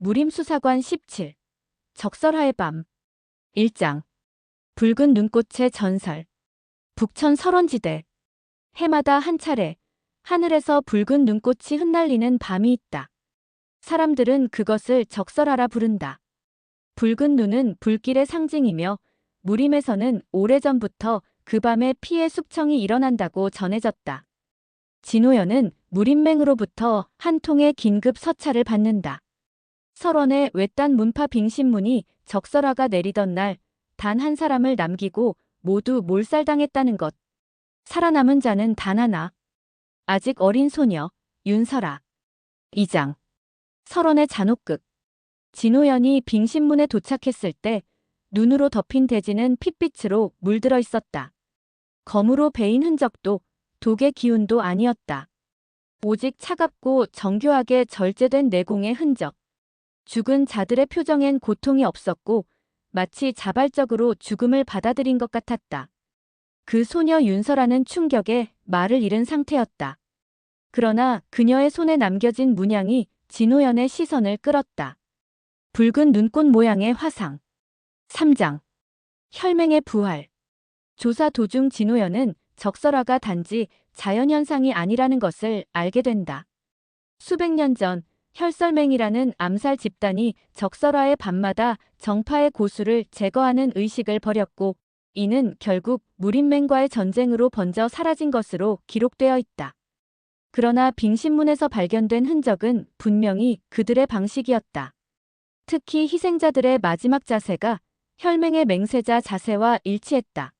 무림수사관 17. 적설하의 밤. 1장. 붉은 눈꽃의 전설. 북천 설원지대. 해마다 한 차례 하늘에서 붉은 눈꽃이 흩날리는 밤이 있다. 사람들은 그것을 적설하라 부른다. 붉은 눈은 불길의 상징이며 무림에서는 오래전부터 그 밤에 피해 숙청이 일어난다고 전해졌다. 진호연은 무림맹으로부터 한 통의 긴급 서찰을 받는다. 설원의 외딴 문파 빙신문이 적설화가 내리던 날 단 한 사람을 남기고 모두 몰살당했다는 것. 살아남은 자는 단 하나. 아직 어린 소녀 윤설아. 2장. 설원의 잔혹극. 진호연이 빙신문에 도착했을 때 눈으로 덮인 대지는 핏빛으로 물들어 있었다. 검으로 베인 흔적도 독의 기운도 아니었다. 오직 차갑고 정교하게 절제된 내공의 흔적. 죽은 자들의 표정엔 고통이 없었고 마치 자발적으로 죽음을 받아들인 것 같았다. 그 소녀 윤설아는 충격에 말을 잃은 상태였다. 그러나 그녀의 손에 남겨진 문양이 진호연의 시선을 끌었다. 붉은 눈꽃 모양의 화상. 3장. 혈맹의 부활. 조사 도중 진호연은 적설화가 단지 자연현상이 아니라는 것을 알게 된다. 수백 년 전 혈설맹이라는 암살 집단이 적설화의 밤마다 정파의 고수를 제거하는 의식을 벌였고 이는 결국 무림맹과의 전쟁으로 번져 사라진 것으로 기록되어 있다. 그러나 빙신문에서 발견된 흔적은 분명히 그들의 방식이었다. 특히 희생자들의 마지막 자세가 혈맹의 맹세자 자세와 일치했다.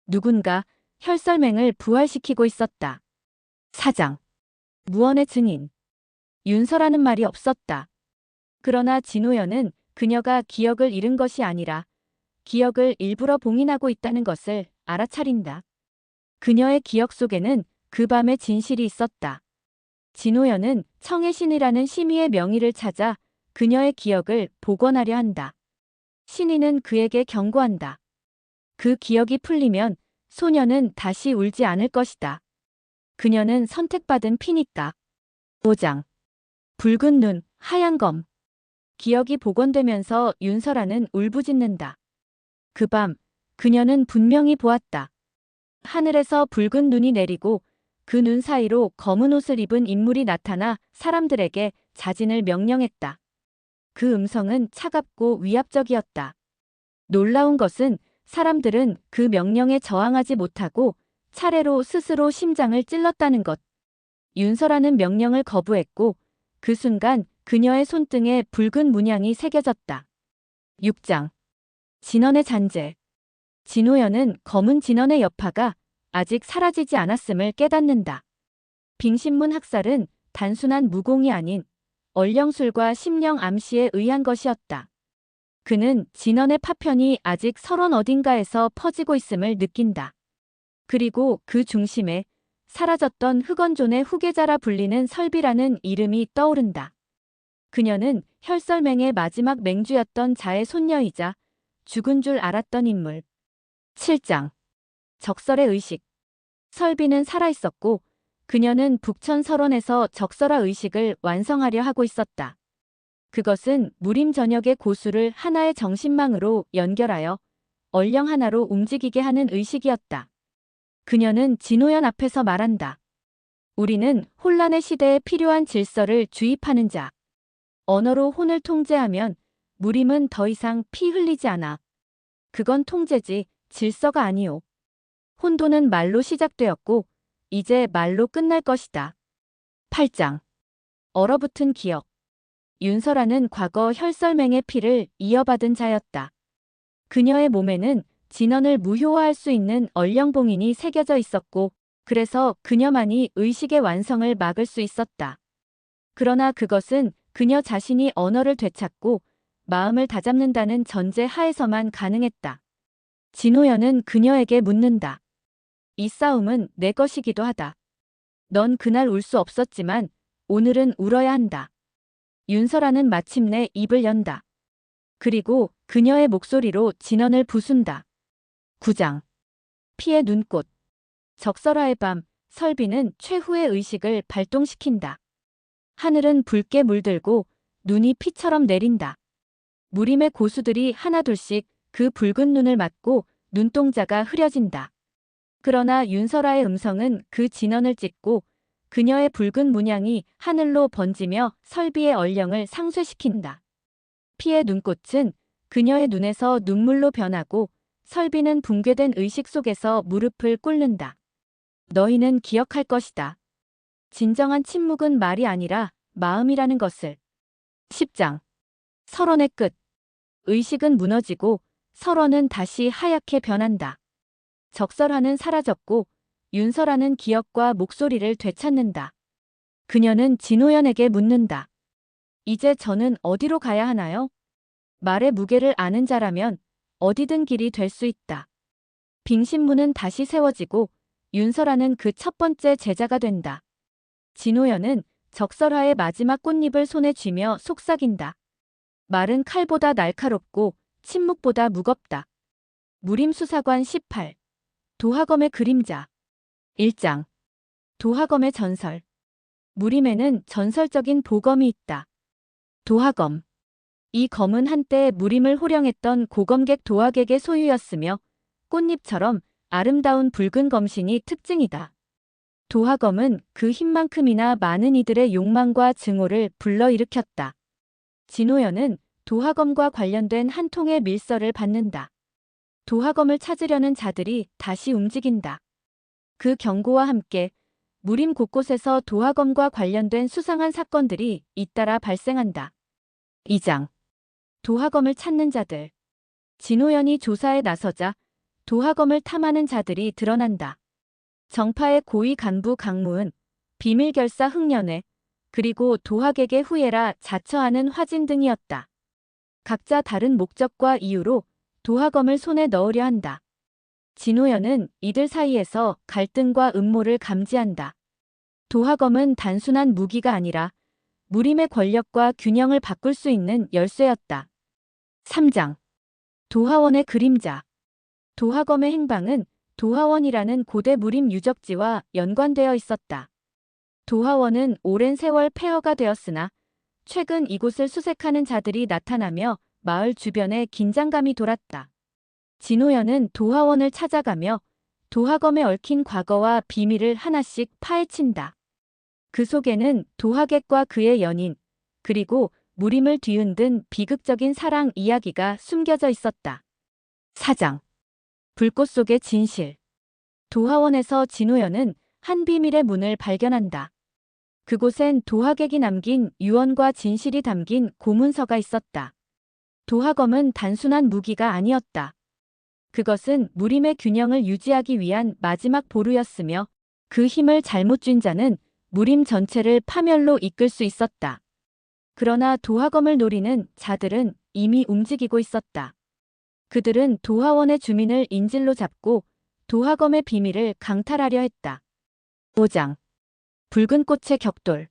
누군가 혈설맹을 부활시키고 있었다. 4장. 무언의 증인. 윤설아는 말이 없었다. 그러나 진호연은 그녀가 기억을 잃은 것이 아니라 기억을 일부러 봉인하고 있다는 것을 알아차린다. 그녀의 기억 속에는 그 밤의 진실이 있었다. 진호연은 청해신이라는 심의의 명의를 찾아 그녀의 기억을 복원하려 한다. 신의는 그에게 경고한다. 그 기억이 풀리면 소녀는 다시 울지 않을 것이다. 그녀는 선택받은 피니까. 5장. 붉은 눈, 하얀 검. 기억이 복원되면서 윤설아는 울부짖는다. 그 밤, 그녀는 분명히 보았다. 하늘에서 붉은 눈이 내리고 그 눈 사이로 검은 옷을 입은 인물이 나타나 사람들에게 자진을 명령했다. 그 음성은 차갑고 위압적이었다. 놀라운 것은 사람들은 그 명령에 저항하지 못하고 차례로 스스로 심장을 찔렀다는 것. 윤설아는 명령을 거부했고 그 순간 그녀의 손등에 붉은 문양이 새겨졌다. 6장. 진원의 잔재. 진호연은 검은 진원의 여파가 아직 사라지지 않았음을 깨닫는다. 빙신문 학살은 단순한 무공이 아닌 얼령술과 심령 암시에 의한 것이었다. 그는 진원의 파편이 아직 설원 어딘가에서 퍼지고 있음을 느낀다. 그리고 그 중심에 사라졌던 흑원존의 후계자라 불리는 설비라는 이름이 떠오른다. 그녀는 혈설맹의 마지막 맹주였던 자의 손녀이자 죽은 줄 알았던 인물. 7장. 적설의 의식. 설비는 살아있었고 그녀는 북천 설원에서 적설화 의식을 완성하려 하고 있었다. 그것은 무림 전역의 고수를 하나의 정신망으로 연결하여 얼령 하나로 움직이게 하는 의식이었다. 그녀는 진호연 앞에서 말한다. 우리는 혼란의 시대에 필요한 질서를 주입하는 자. 언어로 혼을 통제하면 무림은 더 이상 피 흘리지 않아. 그건 통제지 질서가 아니오. 혼돈은 말로 시작되었고 이제 말로 끝날 것이다. 8장. 얼어붙은 기억. 윤설아는 과거 혈설맹의 피를 이어받은 자였다. 그녀의 몸에는 진원을 무효화할 수 있는 얼령봉인이 새겨져 있었고 그래서 그녀만이 의식의 완성을 막을 수 있었다. 그러나 그것은 그녀 자신이 언어를 되찾고 마음을 다잡는다는 전제 하에서만 가능했다. 진호연은 그녀에게 묻는다. 이 싸움은 내 것이기도 하다. 넌 그날 울 수 없었지만 오늘은 울어야 한다. 윤설아는 마침내 입을 연다. 그리고 그녀의 목소리로 진원을 부순다. 9장. 피의 눈꽃. 적설화의 밤, 설비는 최후의 의식을 발동시킨다. 하늘은 붉게 물들고 눈이 피처럼 내린다. 무림의 고수들이 하나둘씩 그 붉은 눈을 맞고 눈동자가 흐려진다. 그러나 윤설아의 음성은 그 진언을 찢고 그녀의 붉은 문양이 하늘로 번지며 설비의 얼령을 상쇄시킨다. 피의 눈꽃은 그녀의 눈에서 눈물로 변하고 설비는 붕괴된 의식 속에서 무릎을 꿇는다. 너희는 기억할 것이다. 진정한 침묵은 말이 아니라 마음이라는 것을. 10장. 설원의 끝. 의식은 무너지고 설원은 다시 하얗게 변한다. 적설하는 사라졌고 윤설아는 기억과 목소리를 되찾는다. 그녀는 진호연에게 묻는다. 이제 저는 어디로 가야 하나요? 말의 무게를 아는 자라면 어디든 길이 될 수 있다. 빙신문은 다시 세워지고 윤설아는 그 첫 번째 제자가 된다. 진호연은 적설하의 마지막 꽃잎을 손에 쥐며 속삭인다. 말은 칼보다 날카롭고 침묵보다 무겁다. 무림수사관 18. 도하검의 그림자. 1장. 도하검의 전설. 무림에는 전설적인 도검이 있다. 도하검. 이 검은 한때 무림을 호령했던 고검객 도하객의 소유였으며 꽃잎처럼 아름다운 붉은 검신이 특징이다. 도하검은 그 힘만큼이나 많은 이들의 욕망과 증오를 불러일으켰다. 진호연은 도하검과 관련된 한 통의 밀서를 받는다. 도하검을 찾으려는 자들이 다시 움직인다. 그 경고와 함께 무림 곳곳에서 도하검과 관련된 수상한 사건들이 잇따라 발생한다. 2장. 도하검을 찾는 자들. 진호연이 조사에 나서자 도하검을 탐하는 자들이 드러난다. 정파의 고위 간부 강무은, 비밀결사 흥년회, 그리고 도하객의 후예라 자처하는 화진 등이었다. 각자 다른 목적과 이유로 도하검을 손에 넣으려 한다. 진호연은 이들 사이에서 갈등과 음모를 감지한다. 도하검은 단순한 무기가 아니라 무림의 권력과 균형을 바꿀 수 있는 열쇠였다. 3장. 도하원의 그림자. 도하검의 행방은 도하원이라는 고대 무림 유적지와 연관되어 있었다. 도하원은 오랜 세월 폐허가 되었으나 최근 이곳을 수색하는 자들이 나타나며 마을 주변에 긴장감이 돌았다. 진호연은 도하원을 찾아가며 도하검에 얽힌 과거와 비밀을 하나씩 파헤친다. 그 속에는 도하객과 그의 연인, 그리고 무림을 뒤흔든 비극적인 사랑 이야기가 숨겨져 있었다. 4장. 불꽃 속의 진실. 도하원에서 진호연은 한 비밀의 문을 발견한다. 그곳엔 도하객이 남긴 유언과 진실이 담긴 고문서가 있었다. 도하검은 단순한 무기가 아니었다. 그것은 무림의 균형을 유지하기 위한 마지막 보루였으며 그 힘을 잘못 쥔 자는 무림 전체를 파멸로 이끌 수 있었다. 그러나 도하검을 노리는 자들은 이미 움직이고 있었다. 그들은 도하원의 주민을 인질로 잡고 도하검의 비밀을 강탈하려 했다. 5장. 붉은 꽃의 격돌.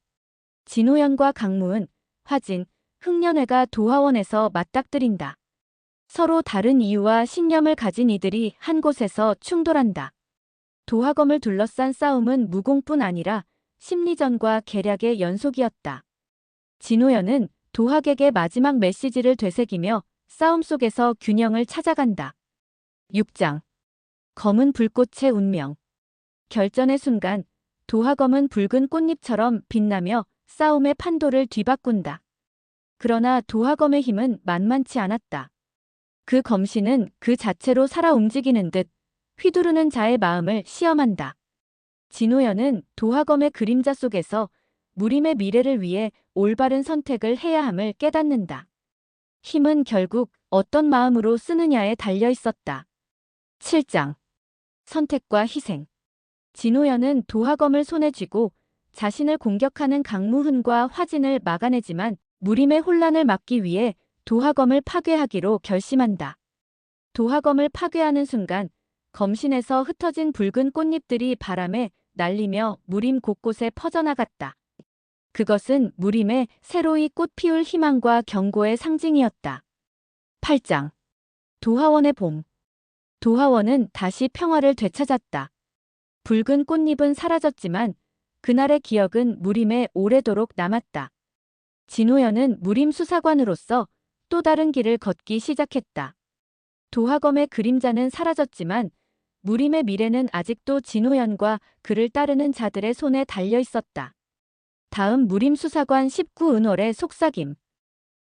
진호연과 강무은, 화진, 흥년회가 도하원에서 맞닥뜨린다. 서로 다른 이유와 신념을 가진 이들이 한 곳에서 충돌한다. 도하검을 둘러싼 싸움은 무공뿐 아니라 심리전과 계략의 연속이었다. 진호연은 도하객의 마지막 메시지를 되새기며 싸움 속에서 균형을 찾아간다. 6장. 검은 불꽃의 운명. 결전의 순간 도하검은 붉은 꽃잎처럼 빛나며 싸움의 판도를 뒤바꾼다. 그러나 도하검의 힘은 만만치 않았다. 그 검신은 그 자체로 살아 움직이는 듯 휘두르는 자의 마음을 시험한다. 진호연은 도하검의 그림자 속에서 무림의 미래를 위해 올바른 선택을 해야 함을 깨닫는다. 힘은 결국 어떤 마음으로 쓰느냐에 달려 있었다. 7장. 선택과 희생. 진호연은 도하검을 손에 쥐고 자신을 공격하는 강무훈과 화진을 막아내지만 무림의 혼란을 막기 위해 도하검을 파괴하기로 결심한다. 도하검을 파괴하는 순간 검신에서 흩어진 붉은 꽃잎들이 바람에 날리며 무림 곳곳에 퍼져나갔다. 그것은 무림의 새로이 꽃 피울 희망과 경고의 상징이었다. 8장. 도하원의 봄. 도하원은 다시 평화를 되찾았다. 붉은 꽃잎은 사라졌지만 그날의 기억은 무림에 오래도록 남았다. 진호연은 무림수사관으로서 또 다른 길을 걷기 시작했다. 도하검의 그림자는 사라졌지만 무림의 미래는 아직도 진호연과 그를 따르는 자들의 손에 달려 있었다. 다음 무림수사관 19은월의 속삭임.